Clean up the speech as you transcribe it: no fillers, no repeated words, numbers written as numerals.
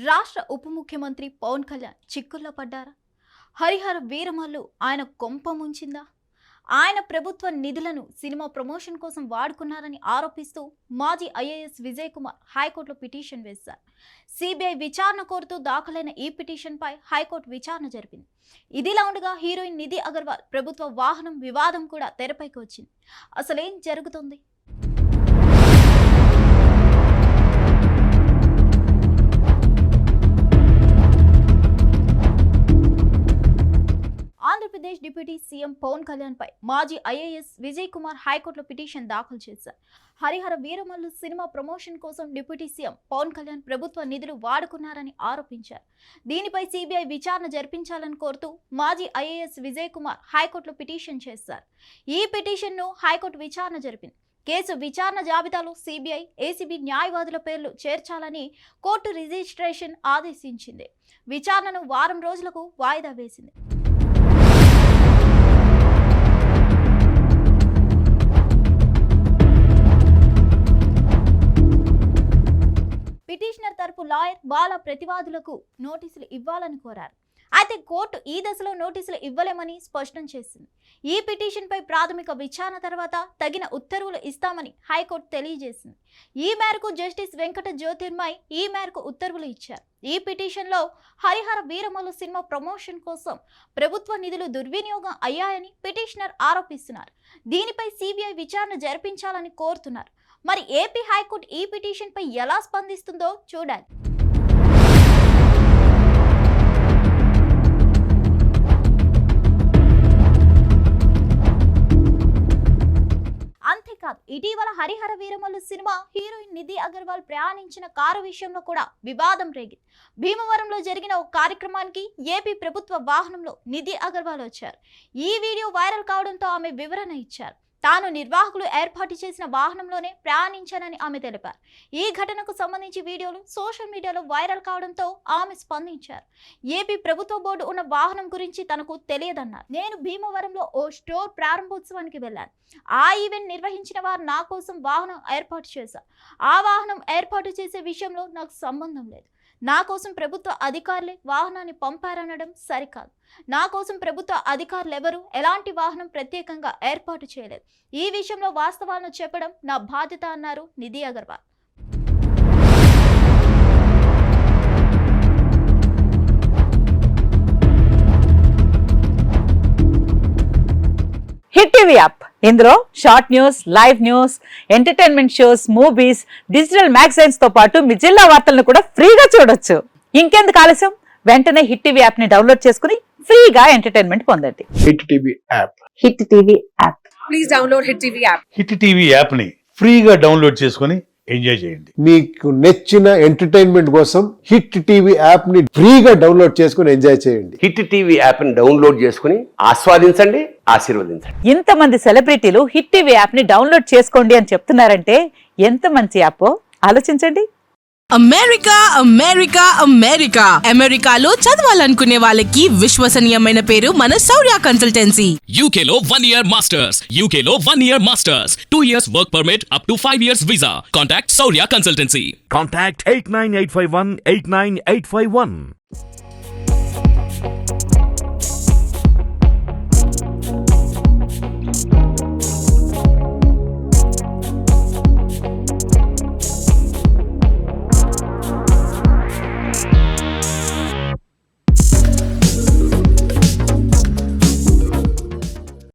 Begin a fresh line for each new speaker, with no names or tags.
రాష్ట్ర ఉప ముఖ్యమంత్రి పవన్ కళ్యాణ్ చిక్కుల్లో పడ్డారా? హరిహర వీరమల్లు ఆయన కొంప ముంచిందా? ఆయన ప్రభుత్వ నిధులను సినిమా ప్రమోషన్ కోసం వాడుకున్నారని ఆరోపిస్తూ మాజీ ఐఏఎస్ విజయ్ కుమార్ హైకోర్టులో పిటిషన్ వేశారు. సిబిఐ విచారణ కోరుతూ దాఖలైన ఈ పిటిషన్పై హైకోర్టు విచారణ జరిపింది. ఇదిలా ఉండగా హీరోయిన్ నిధి అగర్వాల్ ప్రభుత్వ వాహనం వివాదం కూడా తెరపైకి వచ్చింది. అసలేం జరుగుతుంది? ఆంధ్రప్రదేశ్ డిప్యూటీ సీఎం పవన్ కళ్యాణ్ పై మాజీ ఐఏఎస్ విజయ్ కుమార్ హైకోర్టులో పిటిషన్ దాఖలు చేశారు. హరిహర వీరమల్లు సినిమా ప్రమోషన్ కోసం డిప్యూటీ సీఎం పవన్ కళ్యాణ్ ప్రభుత్వ నిధులు వాడుకున్నారని ఆరోపించారు. దీనిపై సిబిఐ విచారణ జరిపించాలని కోరుతూ మాజీ ఐఏఎస్ విజయ్ కుమార్ హైకోర్టులో పిటిషన్ చేశారు. ఈ పిటిషన్ను హైకోర్టు విచారణ జరిపింది. కేసు విచారణ జాబితాలో సిబిఐ, ఏసీబీ న్యాయవాదుల పేర్లు చేర్చాలని కోర్టు రిజిస్ట్రేషన్ ఆదేశించింది. విచారణను వారం రోజులకు వాయిదా వేసింది. పిటిషనర్ తరపు లాయర్ బాలా ప్రతివాదులకు నోటీసులు ఇవ్వాలని కోరారు. అయితే కోర్టు ఈ దశలో నోటీసులు ఇవ్వలేమని స్పష్టం చేసింది. ఈ పిటిషన్పై ప్రాథమిక విచారణ తర్వాత తగిన ఉత్తర్వులు ఇస్తామని హైకోర్టు తెలియజేసింది. ఈ మేరకు జస్టిస్ వెంకట జ్యోతిర్మయ్ ఈ మేరకు ఉత్తర్వులు ఇచ్చారు. ఈ పిటిషన్లో హరిహర వీరమల్లు సినిమా ప్రమోషన్ కోసం ప్రభుత్వ నిధులు దుర్వినియోగం అయ్యాయని పిటిషనర్ ఆరోపిస్తున్నారు. దీనిపై సిబిఐ విచారణ జరిపించాలని కోరుతున్నారు. మరి ఏపీ హైకోర్టు ఈ పిటిషన్పై ఎలా స్పందిస్తుందో చూడాలి. అంతేకాదు, ఇటీవల హరిహర వీరమల్లు సినిమా హీరోయిన్ నిధి అగర్వాల్ ప్రయాణించిన కారు విషయంలో కూడా వివాదం రేగింది. భీమవరంలో జరిగిన ఒక కార్యక్రమానికి ఏపీ ప్రభుత్వ వాహనంలో నిధి అగర్వాల్ వచ్చారు. ఈ వీడియో వైరల్ కావడంతో ఆమె వివరణ ఇచ్చారు. తాను నిర్వాహకులు ఏర్పాటు చేసిన వాహనంలోనే ప్రయాణించానని ఆమె తెలిపారు. ఈ ఘటనకు సంబంధించి వీడియోలు సోషల్ మీడియాలో వైరల్ కావడంతో ఆమె స్పందించారు. ఏపీ ప్రభుత్వ బోర్డు ఉన్న వాహనం గురించి తనకు తెలియదన్నారు. నేను భీమవరంలో ఓ స్టోర్ ప్రారంభోత్సవానికి వెళ్ళాను. ఆ ఈవెంట్ నిర్వహించిన వారు నా కోసం వాహనం ఏర్పాటు చేశారు. ఆ వాహనం ఏర్పాటు చేసే విషయంలో నాకు సంబంధం లేదు. నా కోసం ప్రభుత్వ అధికారులే వాహనాన్ని పంపారనడం సరికాదు. నా కోసం ప్రభుత్వ అధికారులు ఎవరు ఎలాంటి వాహనం ప్రత్యేకంగా ఏర్పాటు చేయలేదు. ఈ విషయంలో వాస్తవాలను చెప్పడం నా బాధ్యత అన్నారు Nidhi Agarwal.
Hit TV app, ఇందులో short news, live news, entertainment shows, movies, digital magazines తో పాటు మీ జిల్లా వార్తలను కూడా ఫ్రీగా చూడొచ్చు. ఇంకెందుకు ఆలస్యం, వెంటనే హిట్ టీవీ యాప్ ని డౌన్లోడ్ చేసుకుని ఫ్రీగా ఎంటర్టైన్మెంట్ పొందండి.
Hit TV app,
hit TV app,
please download hit TV app.
Hit TV app ని ఫ్రీగా డౌన్లోడ్ చేసుకుని ఎంజాయ్ చేయండి.
మీకు నచ్చిన ఎంటర్టైన్మెంట్ కోసం హిట్ టీవీ యాప్ ని ఫ్రీగా డౌన్లోడ్ చేసుకుని ఎంజాయ్ చేయండి.
హిట్ టీవీ యాప్ ని డౌన్లోడ్ చేసుకుని ఆస్వాదించండి, ఆశీర్వదించండి.
ఇంతమంది సెలబ్రిటీలు హిట్ టీవీ యాప్ ని డౌన్లోడ్ చేసుకోండి అని చెప్తున్నారంటే ఎంత మంచి యాప్ ఆలోచించండి.
అమెరికా అమెరికా అమెరికా అమెరికాలో చదవాలనుకునే వాళ్ళకి విశ్వసనీయమైన పేరు మన శౌర్య కన్సల్టెన్సీ.
UK లో 1 year masters, UK లో 1 year masters, 2 years work permit up to 5 years visa. Contact Saurya Consultancy.
Contact 89851 89851.